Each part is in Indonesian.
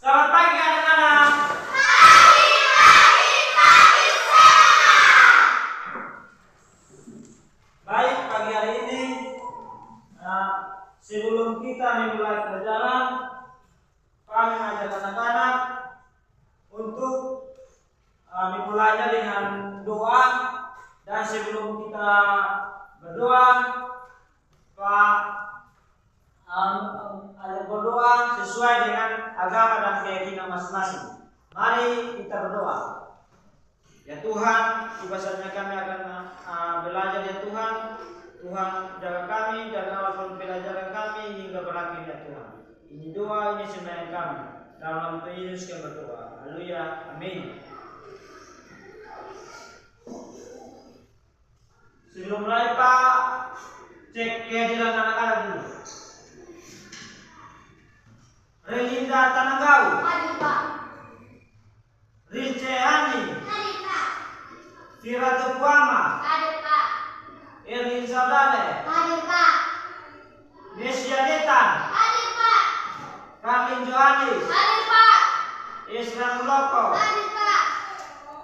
Selamat pagi anak-anak. Baik, pagi hari ini sebelum kita memulai pelajaran, kami mengajak anak-anak untuk memulainya dengan doa. Dan sebelum kita berdoa, ada berdoa sesuai dengan agama dan keyakinan masing-masing. Mari kita berdoa. Ya Tuhan, bahasanya kami akan belajar ya Tuhan. Tuhan jaga kami dan awal pembelajaran kami hingga berakhir ya Tuhan. Ini doa, ini sembahyang kami. Dalam nama Yesus kami berdoa. Haleluya. Amin. Sebelum mulai Pak, cek kehadiran anak-anak dulu. Relinda Tananggau. Hadir Pak. Rince Hani. Hadir Pak. Firatu Puama. Hadir Pak. Erlin Saudale. Hadir Pak. Nesia Netan. Hadir Pak. Karlin Johanis. Hadir Pak. Isra Muloko. Hadir Pak.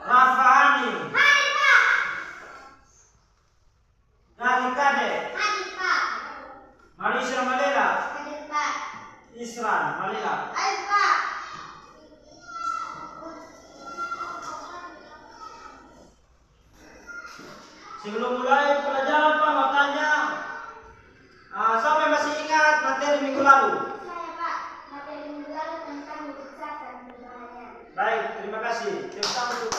Rafa Hani. Hadir Pak. Gali Kade. Hadir Pak. Marisha Malela. Hadir Pak. Isra Malela. Hadir Pak. Sebelum mulai pelajaran Pak mau tanya, sampai masih ingat materi minggu lalu? Saya Pak. Materi minggu lalu tentang mujizat dan berbahaya. Baik, terima kasih. Tentang untuk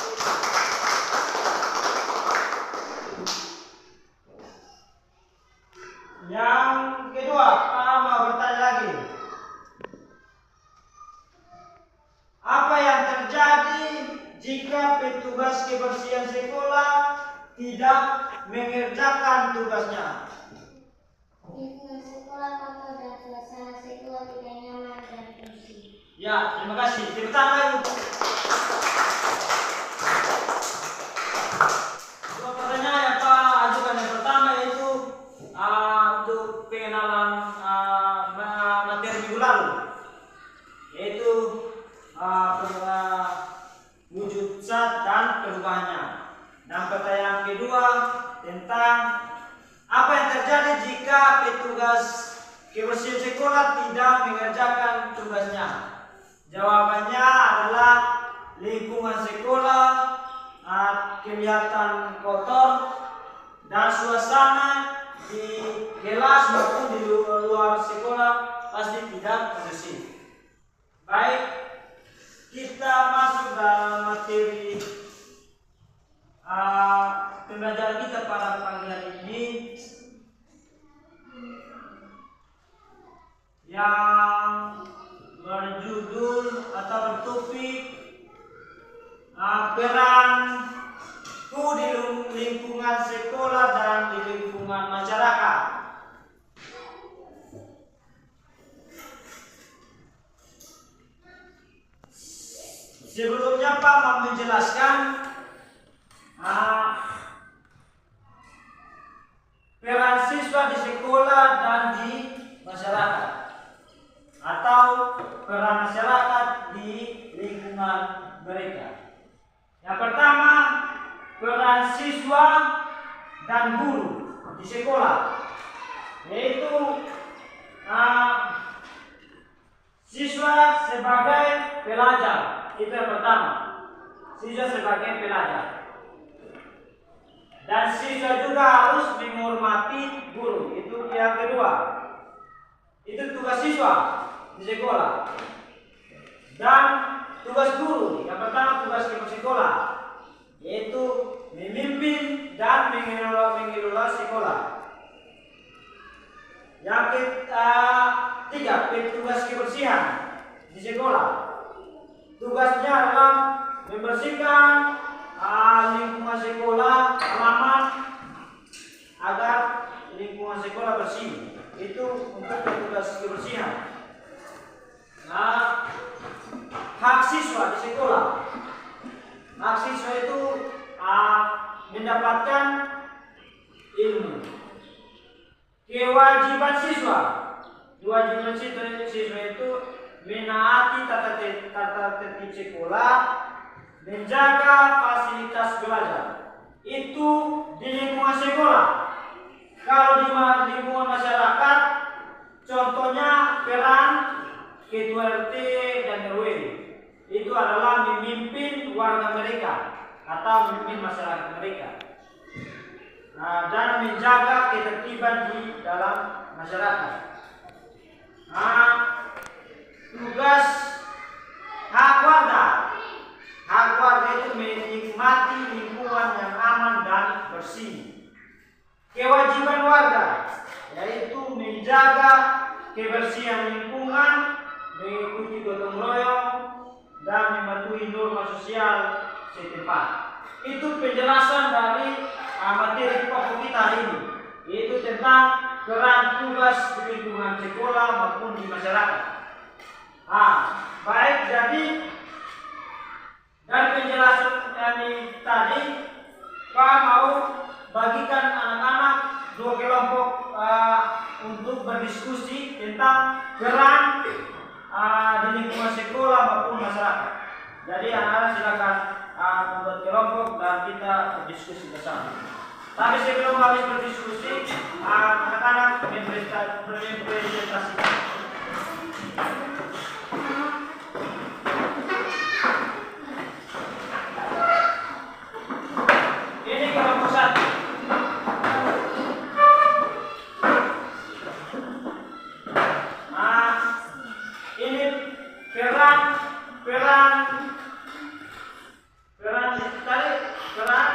yang kedua, Pak mau bertanya lagi. Apa yang terjadi jika petugas kebersihan sekolah tidak mengerjakan tugasnya? Lingkungan sekolah kotor dan suasana sekolah tidak nyaman dan bersih. Ya, terima kasih. Tepuk tangan lagi. Dua pertanyaan yang Pak ajukan. Yang pertama yaitu untuk pengenalan materi minggu lalu, yaitu mujizat dan perubahannya. Dan pertanyaan kedua tentang apa yang terjadi jika petugas kebersihan sekolah tidak mengerjakan tugasnya. Jawabannya adalah lingkungan sekolah kelihatan kotor dan suasana di kelas maupun di luar sekolah pasti tidak bersih. Baik, kita masuk dalam materi pembelajaran kita pada pagi hari ini yang berjudul atau bertopik peranku di lingkungan sekolah dan di lingkungan masyarakat. Sebelumnya Pak mau menjelaskan peran siswa di sekolah dan di masyarakat, atau peran masyarakat di lingkungan mereka. Yang pertama, peran siswa dan guru di sekolah, yaitu siswa sebagai pelajar. Itu yang pertama, siswa sebagai pelajar. Dan siswa juga harus menghormati guru. Itu yang kedua. Itu tugas siswa di sekolah. Dan tugas guru, yang pertama tugas di sekolah, yaitu memimpin dan mengelola sekolah. Yang ketiga, tugas kebersihan di sekolah. Tugasnya adalah membersihkan lingkungan sekolah, halaman, agar lingkungan sekolah bersih. Itu untuk tugas kebersihan. Hak siswa di sekolah. Hak siswa itu mendapatkan ilmu. Kewajiban siswa. Kewajiban siswa itu menaati tata tertib sekolah, menjaga fasilitas belajar. Itu di lingkungan sekolah. Kalau di lingkungan masyarakat, contohnya peran ketua RT dan RW itu adalah memimpin warga mereka atau memimpin masyarakat mereka, dan menjaga ketertiban di dalam masyarakat. Tugas hak warga itu menikmati lingkungan yang aman dan bersih. Kewajiban warga yaitu menjaga kebersihan lingkungan, mengikuti gotong royong, dan mematuhi norma sosial setempat. Itu penjelasan dari materi pokok kita hari ini, yaitu tentang peran tugas di lingkungan sekolah maupun di masyarakat. Baik, jadi dari penjelasan kami tadi, Pak mau bagikan anak-anak dua kelompok untuk berdiskusi tentang peran di lingkungan sekolah maupun masyarakat. Jadi anak-anak silakan membuat kelompok dan kita berdiskusi bersama. Tapi sebelum habis berdiskusi, anak-anak berpresentasi. Ini kelompok satu. Ini peran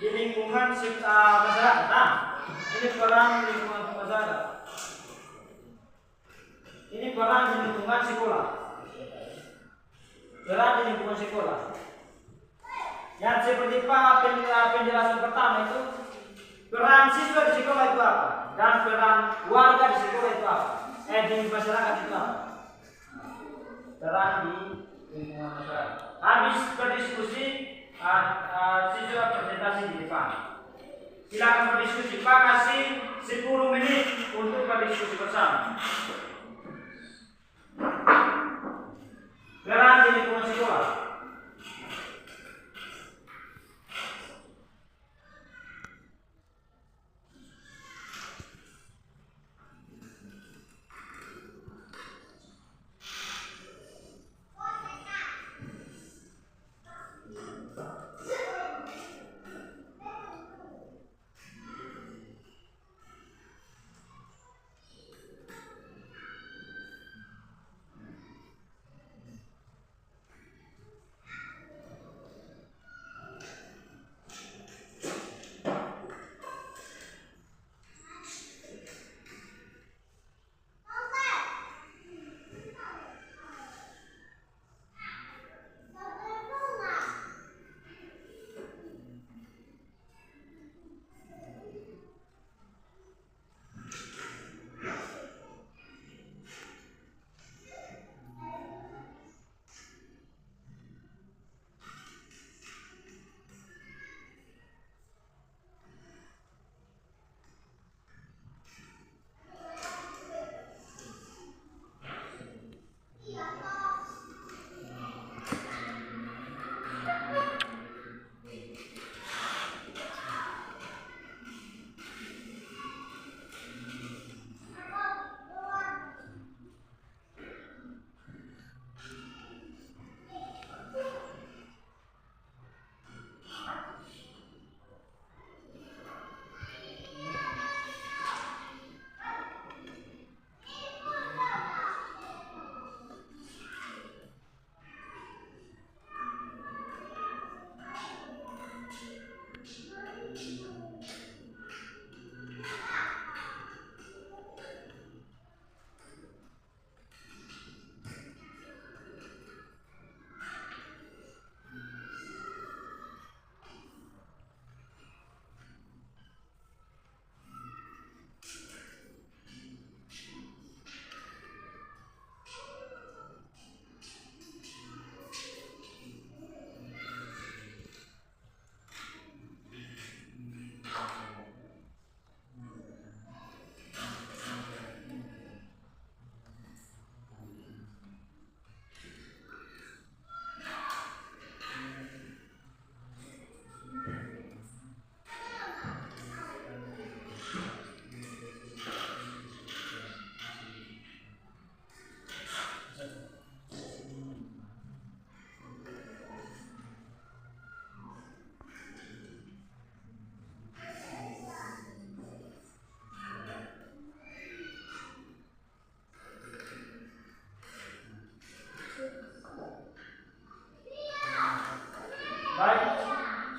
di lingkungan masyarakat. Ini peran di lingkungan masyarakat. Ini peran di lingkungan sekolah. Peran di lingkungan sekolah. Yang seperti penjelasan pertama itu, peran siswa di sekolah itu apa, dan peran warga di sekolah itu apa, di masyarakat itu apa. Peran di lingkungan masyarakat. Habis berdiskusi, siswa presentasi di depan. Silakan berdiskusi. Pak kasih 10 menit untuk berdiskusi bersama. Peran di lingkungan sekolah.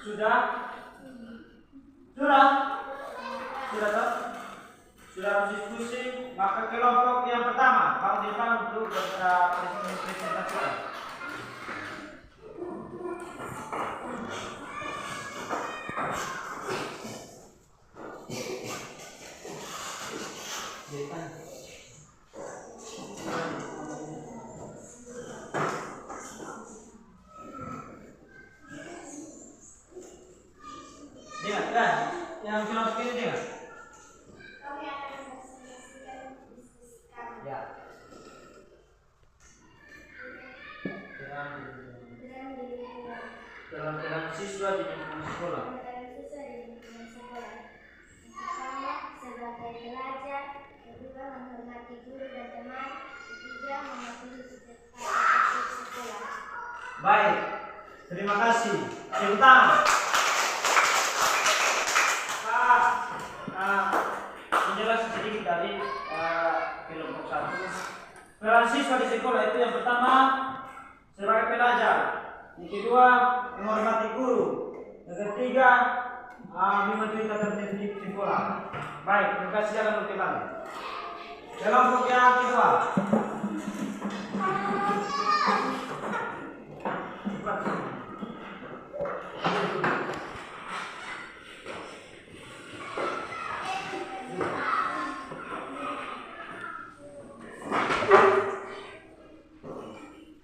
Sudah? Sudah? Sudah toh? Sudah harus diskusi, maka kelompok yang pertama, kamu di depan untuk presentasikan. Dengar, kan? Yang kelompok ini dengar. Kami akan mempresentasikan bisnis kami. Ya. Dalam siswa di lingkungan sekolah. Pertama, sebagai pelajar. Kedua, menghormati guru dan teman. Ketiga, mematuhi setiap sekolah. Baik, terima kasih. Tepuk tangan. Menjelaskan sedikit dari kelompok 1. Peran siswa di sekolah itu yang pertama sebagai pelajar, yang kedua menghormati guru, yang ketiga mematuhi tata tertib sekolah. Baik, terima kasih. Silakan untuk kembali. Kelompok yang kedua.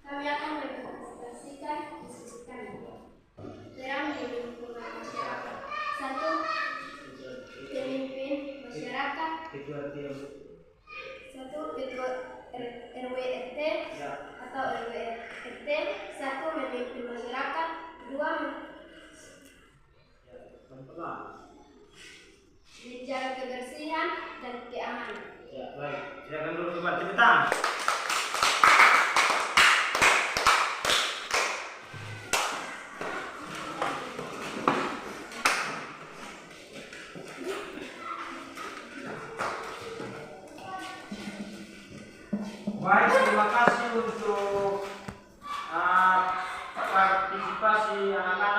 Kami akan mempresentasikan bisnis kami. Peran di lingkungan masyarakat. 1. Pemimpin masyarakat. 1. Ketua RW/RT atau RW/RT. 1. Memimpin masyarakat. 2. Menjaga kebersihan dan keamanan. Ya, baik. Silakan dulu kembali. Tepuk tangan. Baik, terima kasih untuk partisipasi anak-anak